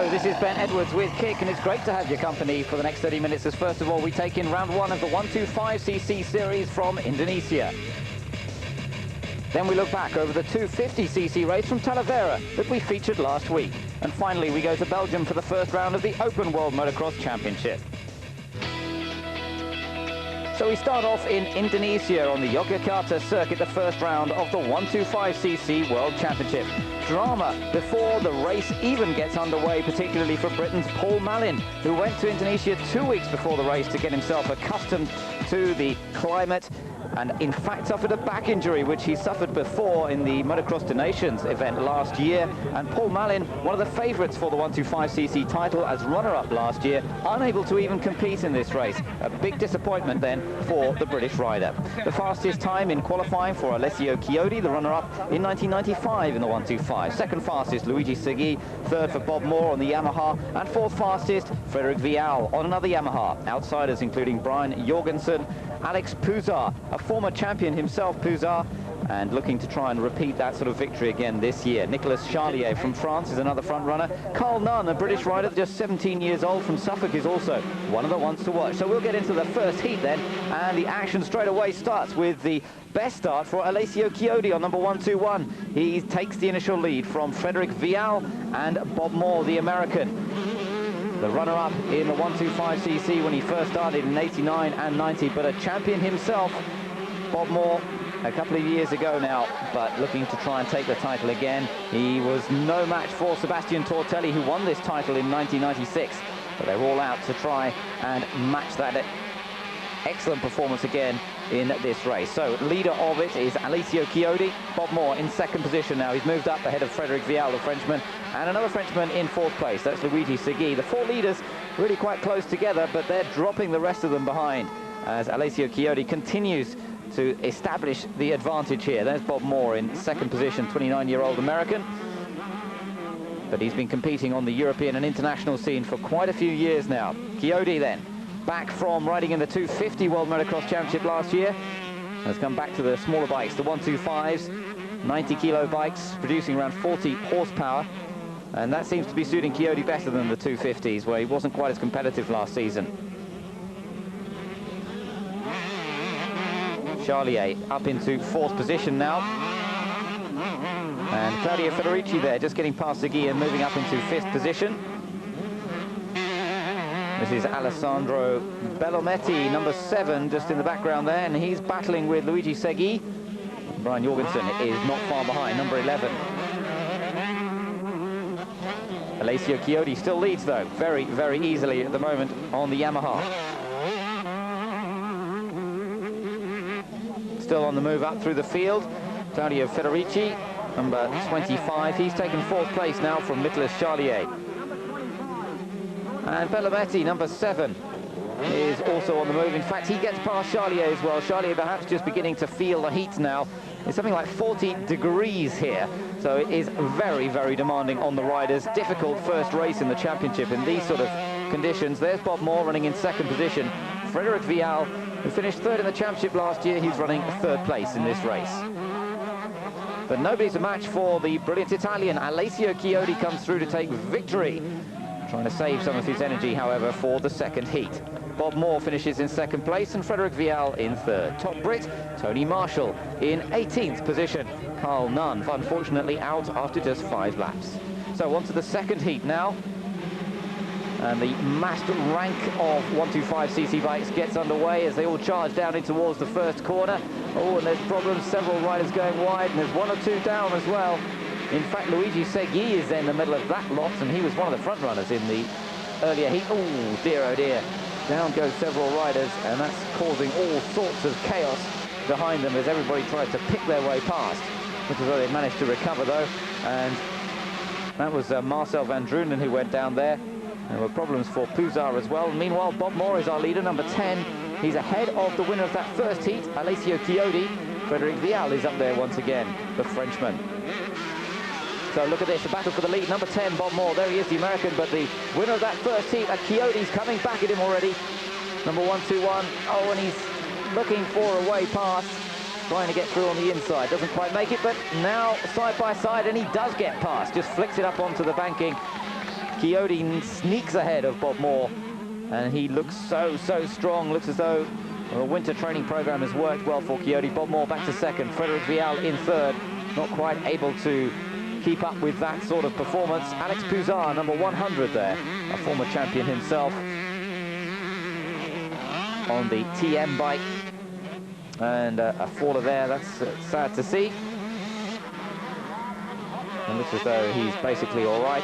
Hello, this is Ben Edwards with Kick, and it's great to have your company for the next 30 minutes as first of all we take in round one of the 125cc series from Indonesia. Then we look back over the 250cc race from Talavera that we featured last week. And finally we go to Belgium for the first round of the Open World Motocross Championship. So we start off in Indonesia on the Yogyakarta circuit, the first round of the 125cc World Championship. Drama before the race even gets underway, particularly for Britain's Paul Malin, who went to Indonesia 2 weeks before the race to get himself accustomed to the climate, and in fact suffered a back injury, which he suffered before in the Motocross to Nations event last year. And Paul Malin, one of the favourites for the 125cc title as runner-up last year, unable to even compete in this race. A big disappointment then for the British rider. The fastest time in qualifying for Alessio Chiodi, the runner-up in 1995 in the 125. Second fastest, Luigi Segui. Third for Bob Moore on the Yamaha. And fourth fastest, Frederic Vial on another Yamaha. Outsiders including Brian Jorgensen, Alex Pouzar, a former champion himself, Pouzar, and looking to try and repeat that sort of victory again this year. Nicolas Charlier from France is another front runner. Carl Nunn, a British rider just 17 years old from Suffolk, is also one of the ones to watch. So we'll get into the first heat then, and the action straight away starts with the best start for Alessio Chiodi on number 121. He takes the initial lead from Frederic Vial and Bob Moore, the American. The runner-up in the 125cc when he first started in 89 and 90, but a champion himself, Bob Moore, a couple of years ago now, but looking to try and take the title again. He was no match for Sebastian Tortelli, who won this title in 1996, but they're all out to try and match that excellent performance again in this race. So leader of it is Alessio Chiodi. Bob Moore in second position now. He's moved up ahead of Frederic Vial, the Frenchman, and another Frenchman in fourth place. That's Luigi Segui. The four leaders really quite close together, but they're dropping the rest of them behind as Alessio Chiodi continues to establish the advantage here. There's Bob Moore in second position, 29-year-old American. But he's been competing on the European and international scene for quite a few years now. Chiodi then, back from riding in the 250 World Motocross Championship last year, has come back to the smaller bikes, the 125s, 90-kilo bikes, producing around 40 horsepower. And that seems to be suiting Chiodi better than the 250s, where he wasn't quite as competitive last season. Charlier up into fourth position now. And Claudio Federici there, just getting past Segui and moving up into fifth position. This is Alessandro Bellometti, number 7, just in the background there, and he's battling with Luigi Segui. Brian Jorgensen is not far behind, number 11. Alessio Chiodi still leads, though, very, very easily at the moment on the Yamaha. Still on the move up through the field, Claudio Federici, number 25. He's taken fourth place now from Nicolas Charlier. And Bellometti, number 7, is also on the move. In fact, he gets past Charlier as well. Charlier perhaps just beginning to feel the heat now. It's something like 40 degrees here, so it is very, very demanding on the riders. Difficult first race in the championship in these sort of conditions. There's Bob Moore running in second position. Frederic Vial, who finished third in the championship last year, he's running third place in this race. But nobody's a match for the brilliant Italian. Alessio Chiodi comes through to take victory. Trying to save some of his energy, however, for the second heat. Bob Moore finishes in second place and Frederic Vial in third. Top Brit, Tony Marshall in 18th position. Carl Nunn, unfortunately, out after just 5 laps. So on to the second heat now. And the massed rank of 125cc bikes gets underway as they all charge down in towards the first corner. Oh, and there's problems, several riders going wide, and there's 1 or 2 down as well. In fact, Luigi Segui is in the middle of that lot, and he was one of the front runners in the earlier heat. Oh dear, down go several riders, and that's causing all sorts of chaos behind them as everybody tries to pick their way past. Looks as though they managed to recover though, and that was Marcel van Drunen who went down there. There were problems for Pouzar as well. Meanwhile, Bob Moore is our leader, number 10. He's ahead of the winner of that first heat, Alessio Chiodi. Frederic Vial is up there once again, the Frenchman. So look at this, the battle for the lead. Number 10, Bob Moore. There he is, the American, but the winner of that first heat, Chiodi's coming back at him already. Number 121. Oh, and he's looking for a way past, trying to get through on the inside. Doesn't quite make it, but now side by side, and he does get past. Just flicks it up onto the banking. Chiodi sneaks ahead of Bob Moore, and he looks so strong. Looks as though the winter training program has worked well for Chiodi. Bob Moore back to second, Frederic Vial in third, not quite able to keep up with that sort of performance. Alex Puzar, number 100 there, a former champion himself on the TM bike, and a faller there. That's sad to see. And looks as though he's basically all right.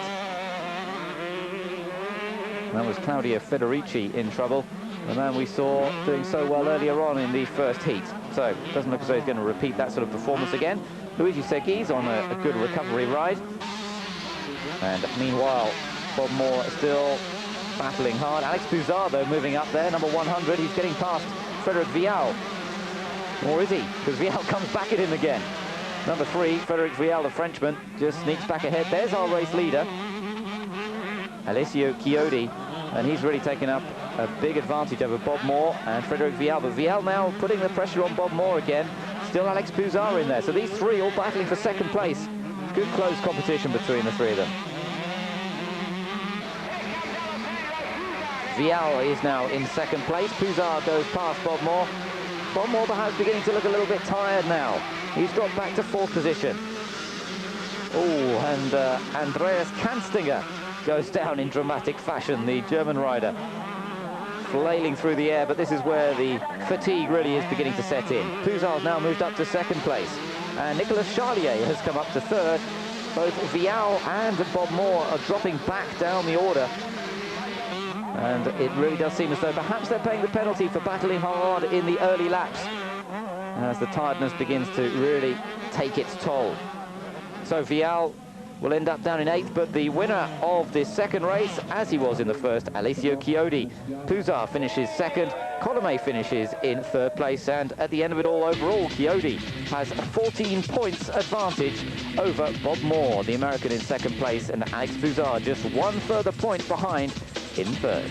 That was Claudio Federici in trouble, the man we saw doing so well earlier on in the first heat. So it doesn't look as though he's going to repeat that sort of performance again. Luigi Seghi's on a good recovery ride. And meanwhile, Bob Moore still battling hard. Alex Puzar, though, moving up there, number 100. He's getting past Frederic Vial. Or is he? Because Vial comes back at him again. Number 3, Frederic Vial, the Frenchman, just sneaks back ahead. There's our race leader, Alessio Chiodi, and he's really taken up a big advantage over Bob Moore and Frederic Vial. But Vial now putting the pressure on Bob Moore again. Still Alex Puzar in there. So these three all battling for second place. Good close competition between the three of them. Vial is now in second place. Puzar goes past Bob Moore. Bob Moore perhaps beginning to look a little bit tired now. He's dropped back to fourth position. Oh, and Andreas Kanstinger goes down in dramatic fashion, the German rider. Flailing through the air, but this is where the fatigue really is beginning to set in. Puzar's now moved up to second place, and Nicolas Charlier has come up to third. Both Vial and Bob Moore are dropping back down the order, and it really does seem as though perhaps they're paying the penalty for battling hard in the early laps as the tiredness begins to really take its toll. So Vial will end up down in 8th, but the winner of this second race, as he was in the first, Alessio Chiodi. Puzar finishes second, Colomé finishes in 3rd place, and at the end of it all, overall, Chiodi has 14 points advantage over Bob Moore, the American, in second place, and Alex Puzar just 1 further point behind in 3rd.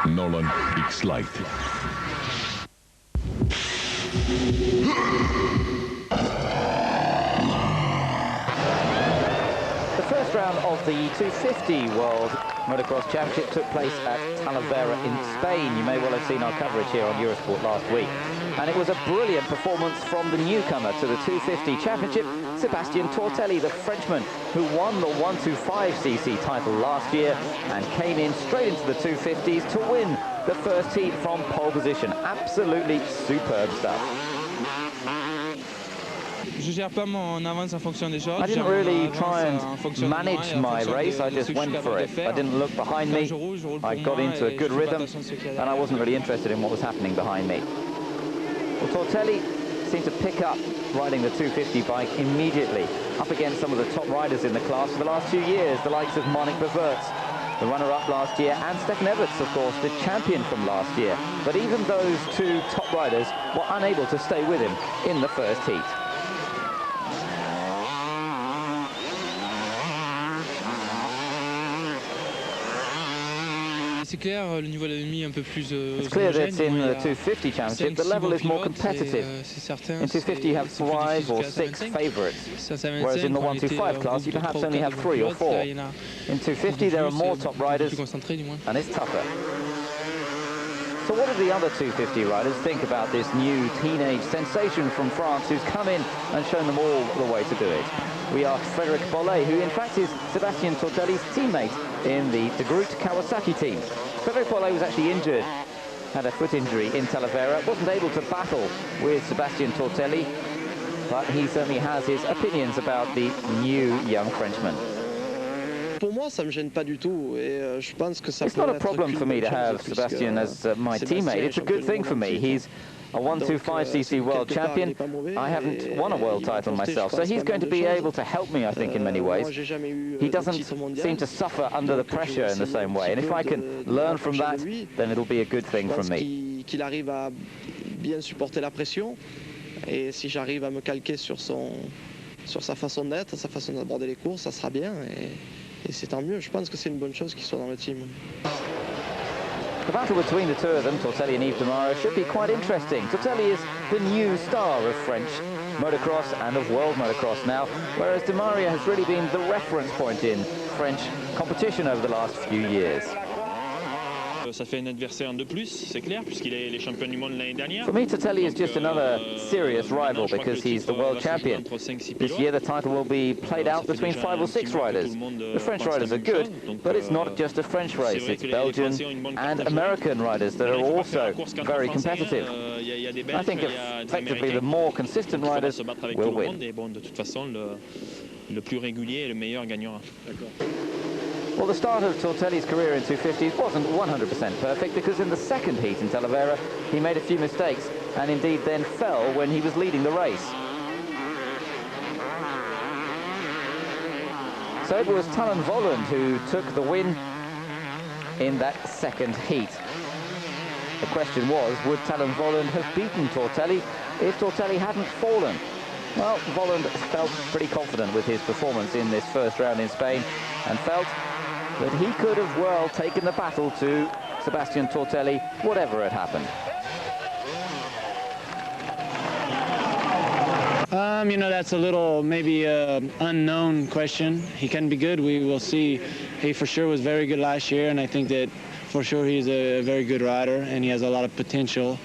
Nolan X-Light. The first round of the 250 World Motocross Championship took place at Talavera in Spain. You may well have seen our coverage here on Eurosport last week. And it was a brilliant performance from the newcomer to the 250 Championship, Sébastien Tortelli, the Frenchman, who won the 125cc title last year and came in straight into the 250s to win the first heat from pole position. Absolutely superb stuff. I didn't really try and manage my race, I just went for it. I didn't look behind me, I got into a good rhythm, and I wasn't really interested in what was happening behind me. Well, Tortelli seemed to pick up riding the 250 bike immediately, up against some of the top riders in the class for the last 2 years, the likes of Monique Beverts, the runner-up last year, and Stefan Everts, of course, the champion from last year. But even those two top riders were unable to stay with him in the first heat. It's clear that in the 250 Championship the level is more competitive. In 250 you have 5 or 6 favourites, whereas in the 125 class you perhaps only have 3 or 4. In 250 there are more top riders and it's tougher. So what do the other 250 riders think about this new teenage sensation from France who's come in and shown them all the way to do it? We asked Frédéric Bollet, who in fact is Sébastien Tortelli's teammate in the De Groot Kawasaki team. Frédéric Bollet was actually injured, had a foot injury in Talavera, wasn't able to battle with Sébastien Tortelli, but he certainly has his opinions about the new young Frenchman. It's not a problem for me to have Sébastien as my teammate. It's a good thing for me. He's a 125cc world champion. I haven't won a world title myself, so he's going to be able to help me, I think, in many ways. He doesn't seem to suffer under the pressure in the same way, and if I can learn from that, then it'll be a good thing for me. sur sa façon d'être, sa façon d'aborder les courses, ça sera bien et c'est tant mieux. Je pense que c'est une bonne chose qu'il soit dans le team. The battle between the two of them, Tortelli and Yves Demara, should be quite interesting. Tortelli is the new star of French motocross and of world motocross now, whereas Di Maria has really been the reference point in French competition over the last few years. Ça fait un adversaire de plus, c'est clair, puisqu'il est champion du monde l'année dernière. For me, Tortelli is just another serious rival because he's the world champion. This year the title will be played out between 5 or 6 riders. The French riders are good, but it's not just a French race, it's Belgian and American riders that are also very competitive. I think effectively the more consistent riders will win. De toute façon, le plus régulier et le meilleur gagnera. Well, the start of Tortelli's career in 250s wasn't 100% perfect because in the second heat in Talavera he made a few mistakes and indeed then fell when he was leading the race. So it was Talan Volland who took the win in that second heat. The question was, would Talan Volland have beaten Tortelli if Tortelli hadn't fallen? Well, Volland felt pretty confident with his performance in this first round in Spain and felt that he could have well taken the battle to Sebastian Tortelli, whatever had happened. You know, that's a little maybe unknown question. He can be good. We will see. He for sure was very good last year, and I think that for sure he's a very good rider, and he has a lot of potential.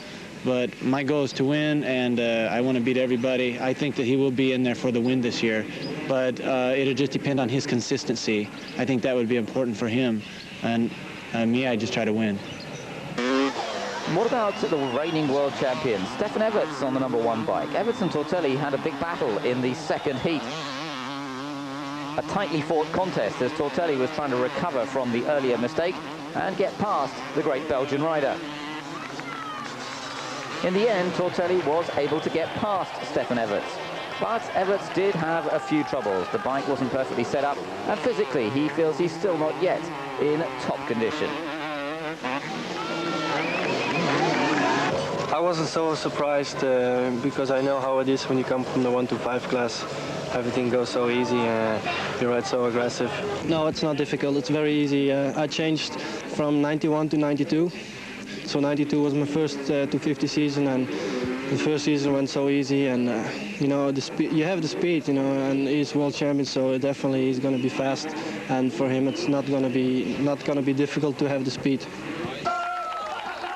But my goal is to win, and I want to beat everybody. I think that he will be in there for the win this year, but it'll just depend on his consistency. I think that would be important for him, and me, I just try to win. What about the reigning world champion, Stefan Everts on the #1 bike? Everts and Tortelli had a big battle in the second heat. A tightly fought contest as Tortelli was trying to recover from the earlier mistake and get past the great Belgian rider. In the end, Tortelli was able to get past Stefan Everts. But Everts did have a few troubles. The bike wasn't perfectly set up, and physically he feels he's still not yet in top condition. I wasn't so surprised because I know how it is when you come from the 125 class. Everything goes so easy, you ride so aggressive. No, it's not difficult, it's very easy. I changed from 91 to 92. So 92 was my first 250 season, and the first season went so easy. And you know, you have the speed, you know, and he's world champion, so definitely he's going to be fast. And for him, it's not going to be difficult to have the speed.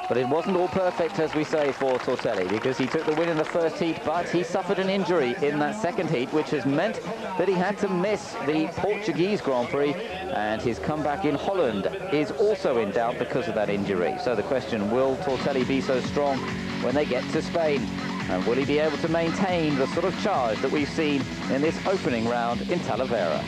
But it wasn't all perfect, as we say, for Tortelli, because he took the win in the first heat, but he suffered an injury in that second heat, which has meant that he had to miss the Portuguese Grand Prix, and his comeback in Holland is also in doubt because of that injury. So the question, will Tortelli be so strong when they get to Spain? And will he be able to maintain the sort of charge that we've seen in this opening round in Talavera?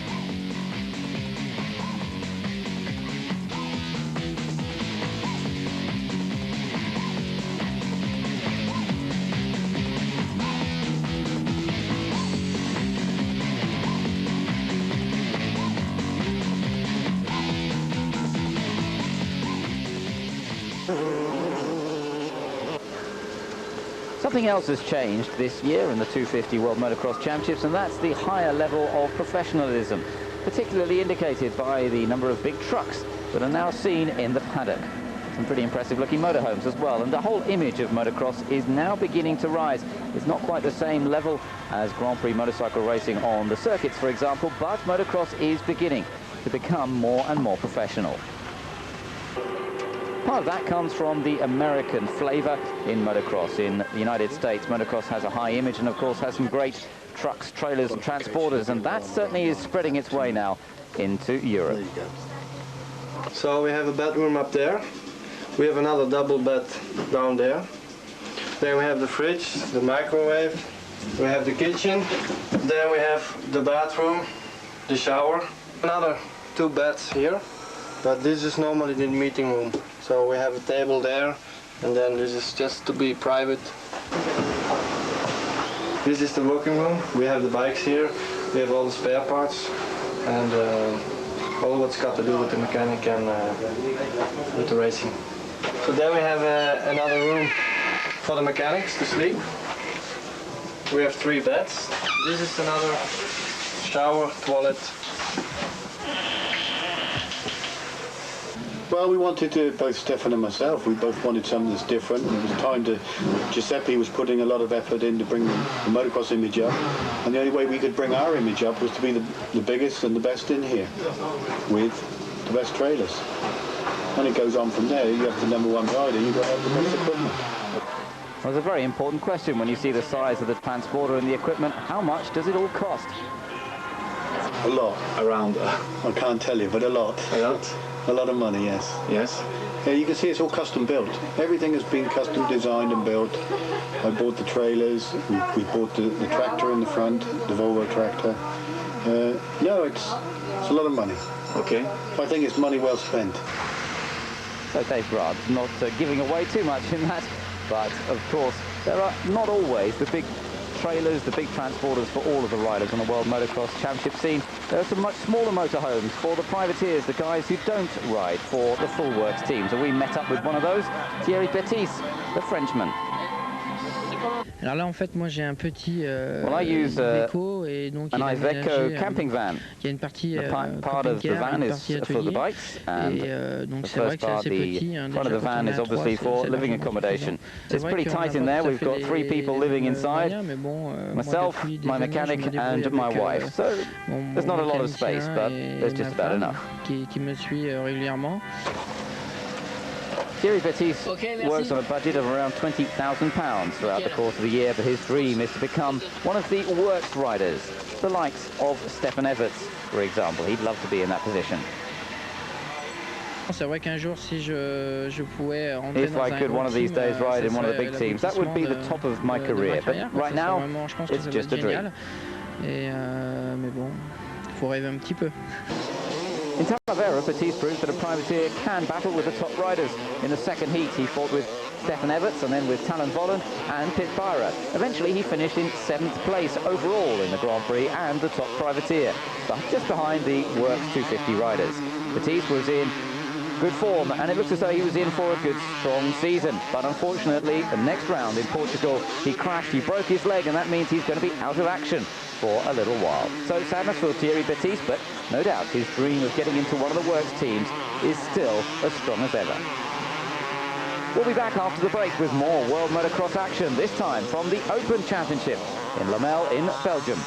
Something else has changed this year in the 250 World Motocross Championships, and that's the higher level of professionalism, particularly indicated by the number of big trucks that are now seen in the paddock. Some pretty impressive looking motorhomes as well, and the whole image of motocross is now beginning to rise. It's not quite the same level as Grand Prix motorcycle racing on the circuits, for example, but motocross is beginning to become more and more professional. Part of that comes from the American flavor in motocross. In the United States, motocross has a high image and, of course, has some great trucks, trailers and transporters, and that certainly is spreading its way now into Europe. There you go. So we have a bedroom up there. We have another double bed down there. Then we have the fridge, the microwave. We have the kitchen. Then we have the bathroom, the shower. Another 2 beds here, but this is normally the meeting room. So we have a table there, and then this is just to be private. This is the working room. We have the bikes here. We have all the spare parts, and all what's got to do with the mechanic and with the racing. So then we have another room for the mechanics to sleep. We have 3 beds. This is another shower, toilet. Well, we wanted to, both Stefan and myself, we both wanted something that's different. It was time to, Giuseppe was putting a lot of effort in to bring the motocross image up, and the only way we could bring our image up was to be the biggest and the best in here, with the best trailers. And it goes on from there. You have the #1 rider, you've got to have the best equipment. Well, it's a very important question when you see the size of the transporter and the equipment. How much does it all cost? A lot. Around, I can't tell you, but a lot. A lot? A lot of money, yes. Yes. Yeah, you can see it's all custom built. Everything has been custom designed and built. I bought the trailers, we bought the tractor in the front, the Volvo tractor. No, it's a lot of money. Okay. I think it's money well spent. So Dave Grant, not giving away too much in that, but of course there are not always the big trailers, the big transporters for all of the riders on the World Motocross Championship scene. There are some much smaller motorhomes for the privateers, the guys who don't ride for the full works teams. And we met up with one of those, Thierry Baptiste, the Frenchman. Alors là, en fait, moi j'ai un petit well, I use Iveco, et donc an Iveco camping van. Il y a une partie part of the van is for the bikes, and donc the c'est vrai first que c'est part, assez petit. the front of the van is obviously for living accommodation. It's pretty tight in there. We've got 3 people living inside, myself, my mechanic, and my wife. So there's not a lot of space, but there's just about enough. Qui me suit régulièrement. Thierry Baptiste works on a budget of around £20,000 throughout the course of the year, but his dream is to become one of the works riders, the likes of Stefan Everts, for example. He'd love to be in that position. C'est vrai qu'un jour, si je pouvais rentrer if dans I could one of these days ride in one of the big teams, that would be the top of my career. But right now, it's just a dream. Mais bon, il faut rêver un petit peu. In Talavera, Baptiste proved that a privateer can battle with the top riders. In the second heat, he fought with Stefan Everts and then with Talan Vollen and Pit Byra. Eventually, he finished in 7th place overall in the Grand Prix and the top privateer, but just behind the Works 250 riders. Baptiste was in good form, and it looks as though he was in for a good, strong season. But unfortunately, the next round in Portugal, he crashed, he broke his leg, and that means he's going to be out of action for a little while. So sadness for Thierry Baptiste, but no doubt his dream of getting into one of the works teams is still as strong as ever. We'll be back after the break with more World Motocross action, this time from the Open Championship in Lommel in Belgium.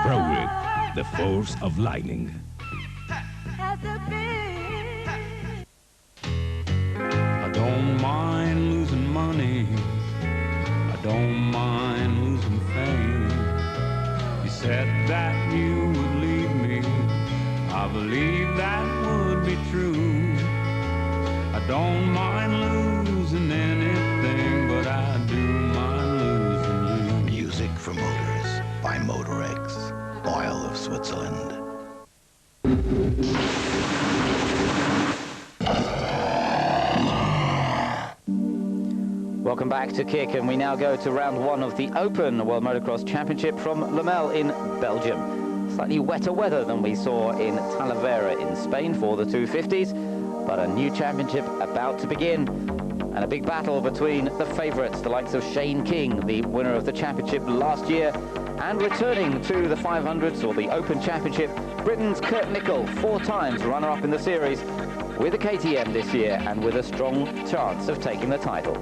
ProGrid, the force of lightning. I don't mind losing money. I don't mind losing fame. You said that you would leave me. I believe that would be true. I don't mind losing anything, but I do mind losing you. Music for Motors by Motorex, oil of Switzerland. Welcome back to Kick, and we now go to round 1 of the Open World Motocross Championship from Lommel in Belgium. Slightly wetter weather than we saw in Talavera in Spain for the 250s, but a new championship about to begin, and a big battle between the favourites, the likes of Shane King, the winner of the championship last year, and returning to the 500s or the Open Championship, Britain's Kurt Nicholl, 4 times runner-up in the series, with a KTM this year and with a strong chance of taking the title.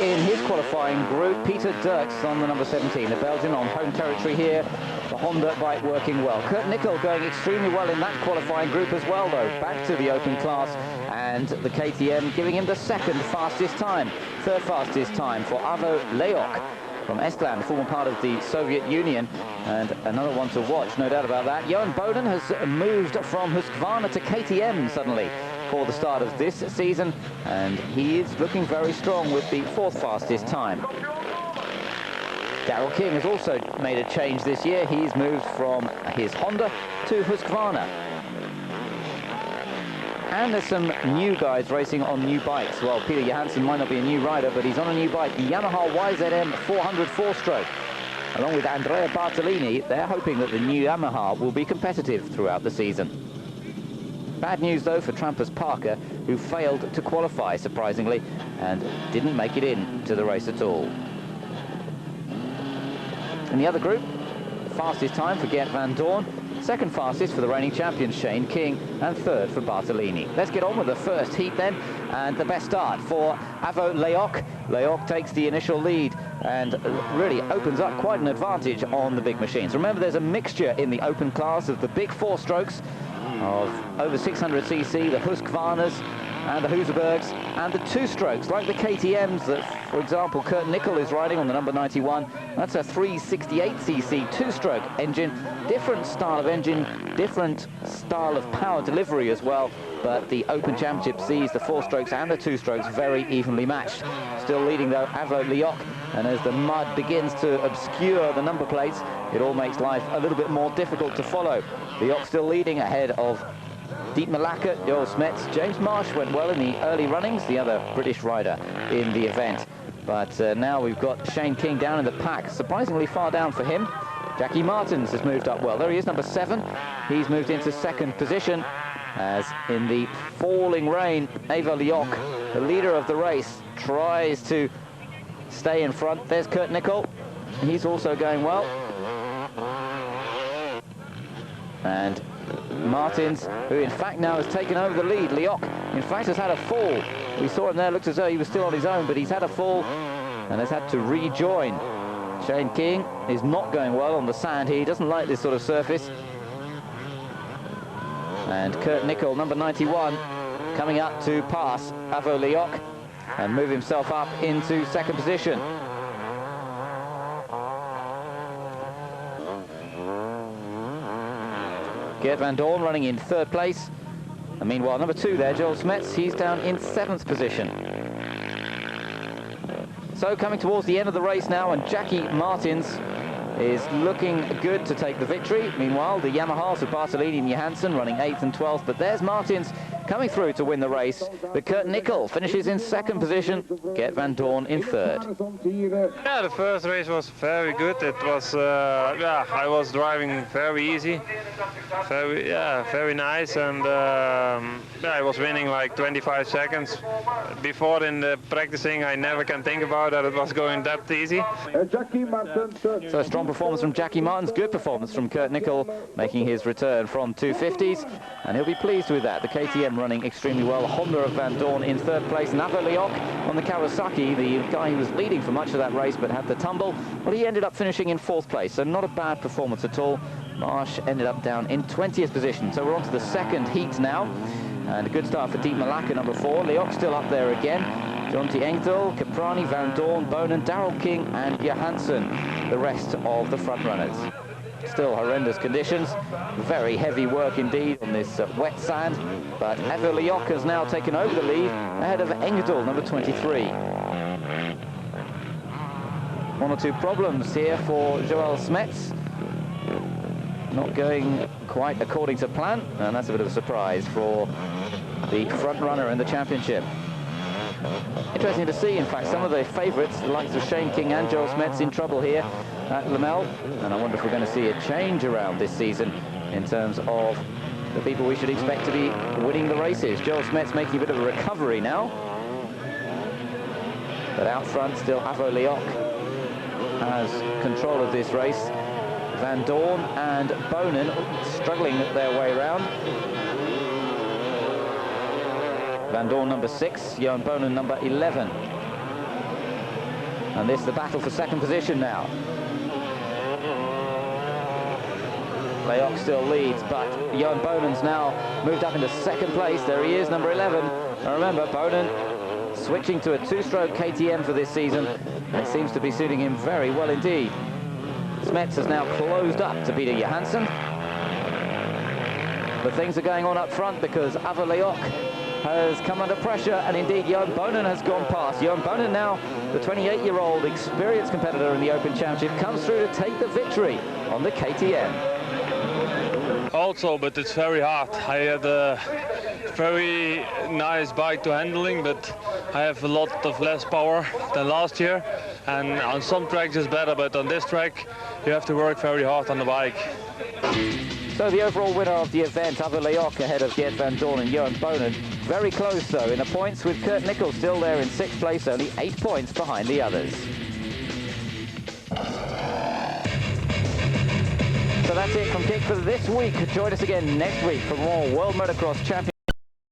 In his qualifying group, Peter Dirks on the number 17, the Belgian on home territory here, The Honda bike working well. Kurt Nickel going extremely well in that qualifying group as well, though. Back to the open class, and the KTM giving him the second fastest time. Third fastest time for Ivo Leok from Estland, former part of the Soviet Union, and another one to watch, no doubt about that. Johan Boden has moved from Husqvarna to KTM suddenly for the start of this season, and he is looking very strong with the fourth fastest time. Daryl King has also made a change this year. He's moved from his Honda to Husqvarna. And there's some new guys racing on new bikes. Well, Peter Johansson might not be a new rider, but he's on a new bike, the Yamaha YZM 400 4-stroke. Along with Andrea Bartolini, they're hoping that the new Yamaha will be competitive throughout the season. Bad news, though, for Trampas Parker, who failed to qualify, surprisingly, and didn't make it in to the race at all. In the other group, fastest time for Gert van Dorn, second fastest for the reigning champion Shane King, and third for Bartolini. Let's get on with the first heat then, and the best start for Ivo Leok. Leok takes the initial lead and really opens up quite an advantage on the big machines. Remember, there's a mixture in the open class of the big 4-strokes of over 600cc, the Husqvarnas and the Husabergs, and the 2-strokes like the KTMs that, for example, Kurt Nickel is riding on the number 91. That's a 368cc 2-stroke engine, different style of engine, different style of power delivery as well, but the Open Championship sees the 4-strokes and the 2-strokes very evenly matched. Still leading, though, Ivo Leok, and as the mud begins to obscure the number plates, it all makes life a little bit more difficult to follow. Leok still leading ahead of Dietmar Lackert, Joel Smets. James Marsh went well in the early runnings, the other British rider in the event. But now we've got Shane King down in the pack, surprisingly far down for him. Jackie Martins has moved up well. There he is, number 7. He's moved into second position, as in the falling rain, Ivo Leok, the leader of the race, tries to stay in front. There's Kurt Nickel. He's also going well. And Martins, who in fact now has taken over the lead. Leok, in fact, has had a fall. We saw him there, looked as though he was still on his own, but he's had a fall and has had to rejoin. Shane King is not going well on the sand here. He doesn't like this sort of surface. And Kurt Nickel, number 91, coming up to pass Ivo Leok and move himself up into second position. Gert van Dorn running in third place. And meanwhile, number 2 there, Joel Smets, he's down in 7th position. So coming towards the end of the race now, and Jackie Martins is looking good to take the victory. Meanwhile, the Yamahas of Bartolini and Johansson running 8th and 12th, but there's Martins coming through to win the race. But Kurt Nickel finishes in second position, Gert van Dorn in third. Yeah, the first race was very good. It was, yeah, I was driving very easy, very nice, and yeah, I was winning like 25 seconds. Before in the practicing, I never can think about that it was going that easy. So a strong performance from Jackie Martins, good performance from Kurt Nickel, making his return from 250s, and he'll be pleased with that. The KTM running extremely well. Honda of Van Dorn in third place. Ivo Leok on the Kawasaki, the guy who was leading for much of that race but had the tumble. Well, he ended up finishing in 4th place, so not a bad performance at all. Marsh ended up down in 20th position. So we're on to the second heat now, and a good start for Dietmar Lackert, number 4. Leok still up there again. Jonty Engdahl, Caprani, Van Dorn, Bonen, Daryl King and Johansson, the rest of the front runners. Still horrendous conditions, very heavy work indeed on this wet sand, but Ivo Leok has now taken over the lead ahead of Engdahl, number 23. One or two problems here for Joel Smets. Not going quite according to plan, and that's a bit of a surprise for the front runner in the championship. Interesting to see, in fact, some of the favourites, the likes of Shane King and Joel Smets, in trouble here at Lommel, and I wonder if we're going to see a change around this season in terms of the people we should expect to be winning the races. Joel Smets making a bit of a recovery now, but out front still Ivo Leok has control of this race. Van Dorn and Bonen struggling their way around. Van Dorn number 6, Johan Bonen number 11. And this is the battle for second position now. Leoc still leads, but Johan Bonen's now moved up into second place. There he is, number 11. And remember, Bonen switching to a two-stroke KTM for this season. It seems to be suiting him very well indeed. Smets has now closed up to Peter Johansson. But things are going on up front because Ava Leoc has come under pressure, and indeed Johan Bonen has gone past. Johan Bonen now, the 28-year-old experienced competitor in the Open Championship, comes through to take the victory on the KTM. Also, but it's very hard. I had a very nice bike to handling, but I have a lot of less power than last year, and on some tracks it's better, but on this track you have to work very hard on the bike. So the overall winner of the event, Ava Leoc, ahead of Geert van Dorn and Johan Bonen. Very close though in the points, with Kurt Nichols still there in 6th place, only 8 points behind the others. So that's it from Kick for this week. Join us again next week for more World Motocross Championship.